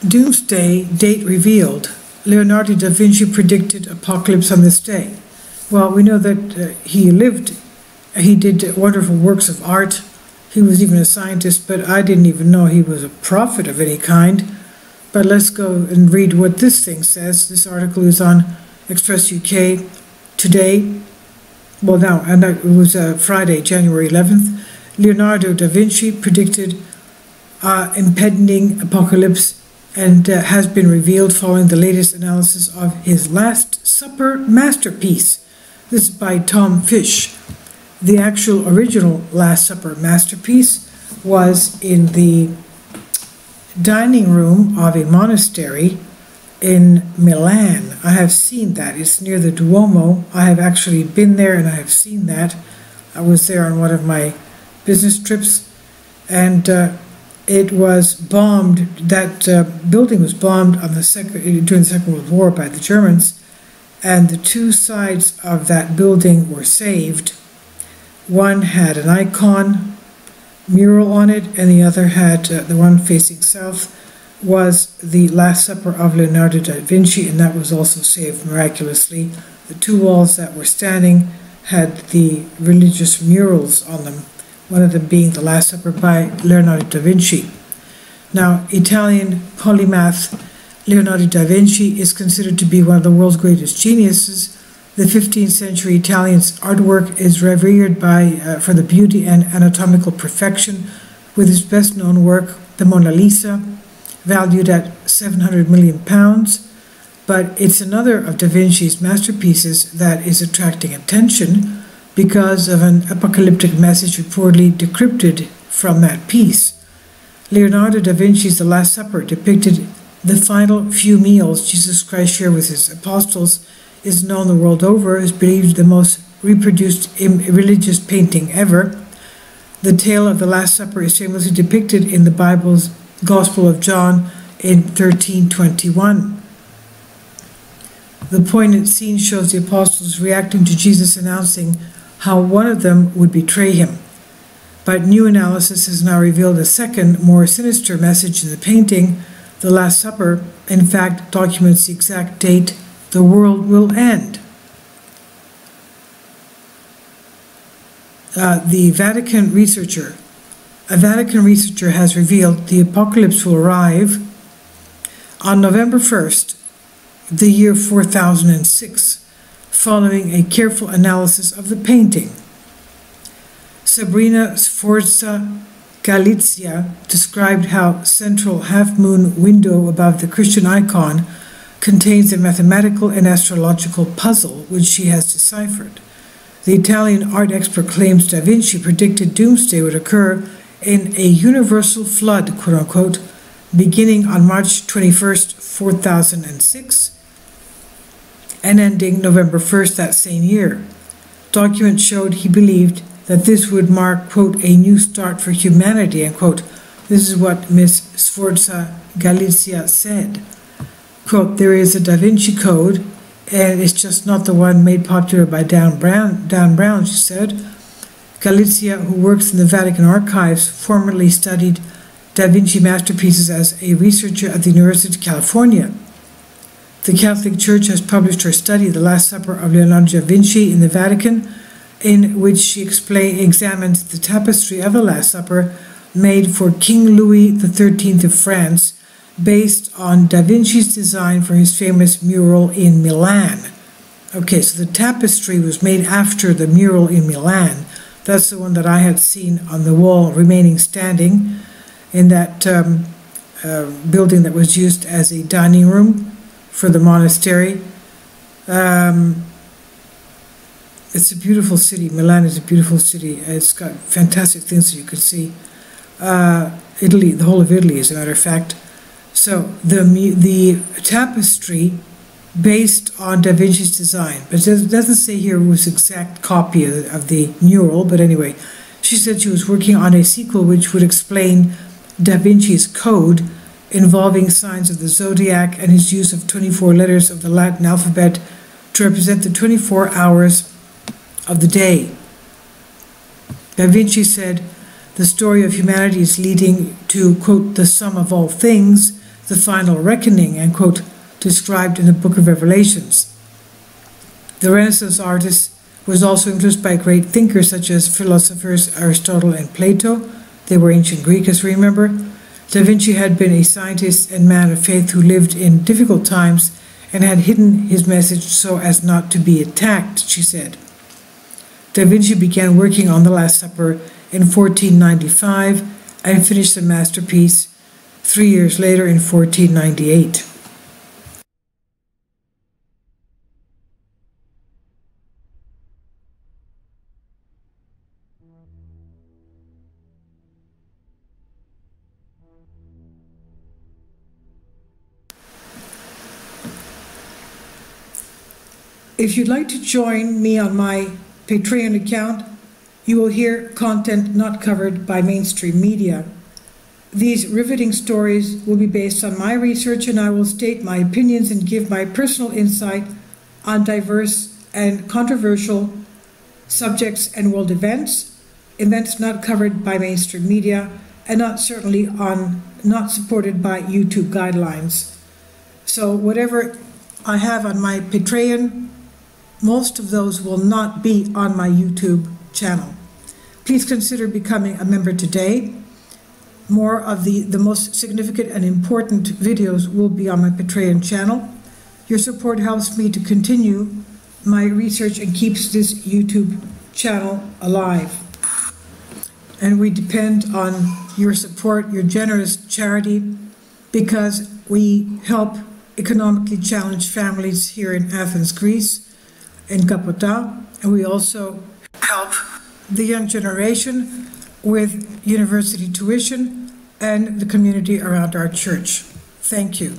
Doomsday date revealed. Leonardo da Vinci predicted apocalypse on this day. Well, we know that he did wonderful works of art. He was even a scientist, but I didn't even know he was a prophet of any kind. But let's go and read what this thing says. This article is on Express UK today. Well, now, and it was Friday, January 11th. Leonardo da Vinci predicted impending apocalypse and has been revealed following the latest analysis of his Last Supper masterpiece. This is by Tom Fish. The actual original Last Supper masterpiece was in the dining room of a monastery in Milan. I have seen that. It's near the Duomo. I have actually been there and I have seen that. I was there on one of my business trips, and it was bombed. That building was bombed on during the Second World War by the Germans, and the two sides of that building were saved. One had an icon mural on it, and the other had, the one facing south, was the Last Supper of Leonardo da Vinci, and that was also saved miraculously. The two walls that were standing had the religious murals on them, one of them being the Last Supper by Leonardo da Vinci. Now, Italian polymath Leonardo da Vinci is considered to be one of the world's greatest geniuses. The 15th century Italian's artwork is revered for the beauty and anatomical perfection, with his best known work, the Mona Lisa, valued at £700 million. But it's another of da Vinci's masterpieces that is attracting attention because of an apocalyptic message reportedly decrypted from that piece. Leonardo da Vinci's The Last Supper depicted the final few meals Jesus Christ shared with his apostles, is known the world over, is believed the most reproduced religious painting ever. The tale of the Last Supper is famously depicted in the Bible's Gospel of John in 13:21. The poignant scene shows the apostles reacting to Jesus announcing how one of them would betray him. But new analysis has now revealed a second, more sinister message in the painting. The Last Supper, in fact, documents the exact date the world will end. A Vatican researcher has revealed the apocalypse will arrive on November 1st, the year 4006, following a careful analysis of the painting. Sabrina Sforza Galizia described how central half-moon window above the Christian icon contains a mathematical and astrological puzzle which she has deciphered. The Italian art expert claims da Vinci predicted Doomsday would occur in a universal flood, quote-unquote, beginning on March 21st, 4006, and ending November 1st that same year. Documents showed he believed that this would mark, quote, a new start for humanity, end quote. This is what Ms. Sforza Galizia said. Quote, there is a Da Vinci Code, and it's just not the one made popular by Dan Brown, she said. Galizia, who works in the Vatican Archives, formerly studied Da Vinci masterpieces as a researcher at the University of California. The Catholic Church has published her study, The Last Supper of Leonardo da Vinci, in the Vatican, in which she examines the tapestry of the Last Supper made for King Louis XIII of France, based on da Vinci's design for his famous mural in Milan. Okay, so the tapestry was made after the mural in Milan. That's the one that I had seen on the wall remaining standing in that building that was used as a dining room for the monastery. It's a beautiful city. Milan is a beautiful city. It's got fantastic things that you could see. Italy, the whole of Italy, as a matter of fact. So the tapestry based on da Vinci's design, but it doesn't say here it was an exact copy of the mural, but anyway, she said she was working on a sequel which would explain da Vinci's code involving signs of the zodiac and his use of 24 letters of the Latin alphabet to represent the 24 hours of the day. Da Vinci said, the story of humanity is leading to, quote, the sum of all things, the final reckoning, end quote, described in the book of Revelations. The Renaissance artist was also influenced by great thinkers such as philosophers Aristotle and Plato. They were ancient Greek, as we remember. Da Vinci had been a scientist and man of faith who lived in difficult times and had hidden his message so as not to be attacked, she said. Da Vinci began working on the Last Supper in 1495 and finished the masterpiece 3 years later in 1498. If you'd like to join me on my Patreon account, you will hear content not covered by mainstream media. These riveting stories will be based on my research, and I will state my opinions and give my personal insight on diverse and controversial subjects and world events not covered by mainstream media, and not supported by YouTube guidelines. So whatever I have on my Patreon, most of those will not be on my YouTube channel. Please consider becoming a member today. More of the most significant and important videos will be on my Patreon channel. Your support helps me to continue my research and keeps this YouTube channel alive. And we depend on your support, your generous charity, because we help economically challenged families here in Athens, Greece, in Kapota, and we also help the young generation with university tuition and the community around our church. Thank you.